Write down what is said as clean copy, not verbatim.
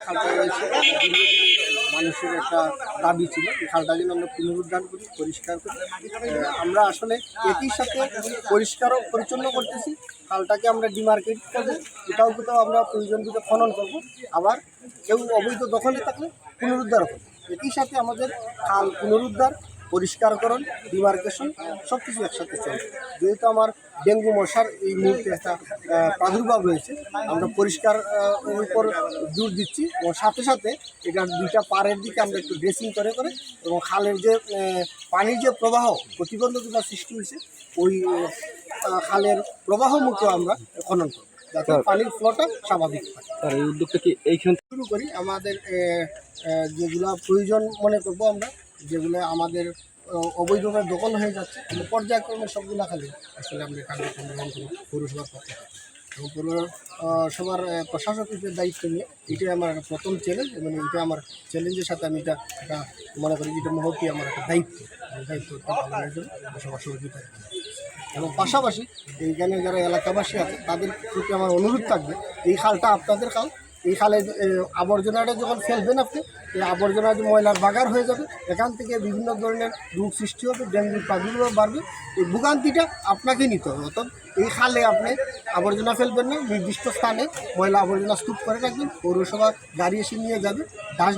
খালটা রয়েছে মানুষের একটা দাবি ছিল এই খালটা যেন আমরা পুনরুদ্ধার করি, পরিষ্কার করি। আমরা আসলে একই সাথে পরিষ্কার ও পরিচ্ছন্ন করতেছি, খালটাকে আমরা ডিমার্কেট করবো, কোথাও কোথাও আমরা প্রয়োজন বুঝে খনন করব, আবার কেউ অবৈধ দখলে থাকলে পুনরুদ্ধার করব। একই সাথে আমাদের খাল পুনরুদ্ধার, পরিষ্কারকরণ, ডিমার্কেশন সব কিছু একসাথে চলবে। যেহেতু আমার ডেঙ্গু মশার এই মুহূর্তে একটা প্রাদুর্ভাব রয়েছে, আমরা পরিষ্কার উপর জোর দিচ্ছি এবং সাথে সাথে এটার দুইটা পাড়ের দিকে আমরা একটু ড্রেসিং করে এবং খালের যে পানির যে প্রবাহ প্রতিবন্ধকতা সৃষ্টি হয়েছে ওই খালের প্রবাহ মুক্ত আমরা খনন করব, যাতে পানির ফ্লোটা স্বাভাবিক হয়। এই উদ্যোগটা কি এইখানে শুরু করি আমাদের যেগুলো প্রয়োজন মনে করব আমরা, যেগুলো আমাদের অবৈধভাবে দখল হয়ে যাচ্ছে, পর্যায়ক্রমে সবগুলো খালি আসলে আমরা কার্যক্রম গ্রহণ করব পৌরসভার পক্ষে এবং পৌরসভার প্রশাসকের দায়িত্ব নিয়ে এটাই আমার প্রথম চ্যালেঞ্জ এবং এটা আমার চ্যালেঞ্জের সাথে আমি এটা মনে করি যেটা মুহূর্তে আমার একটা দায়িত্ব পালনের জন্য সবার সহযোগিতা এবং পাশাপাশি এইখানে যারা এলাকাবাসী আছে তাদের প্রতি আমার অনুরোধ থাকবে, এই খালটা আপনাদের খাল, এই খালে আবর্জনাটা যখন ফেলবেন আপনি, এই আবর্জনা ময়লার বাগার হয়ে যাবে, এখান থেকে বিভিন্ন ধরনের রোগ সৃষ্টি হবে, ডেঙ্গুর প্রাদুর্ভাব বাড়বে। এই ভোগান্তিটা আপনাকে নিতে হবে। অর্থাৎ এই খালে আপনি আবর্জনা ফেলবেন না, নির্দিষ্ট স্থানে ময়লা আবর্জনা স্তূপ করে রাখবেন, পৌরসভা গাড়ি এসে নিয়ে যাবে, ডাস্টবিন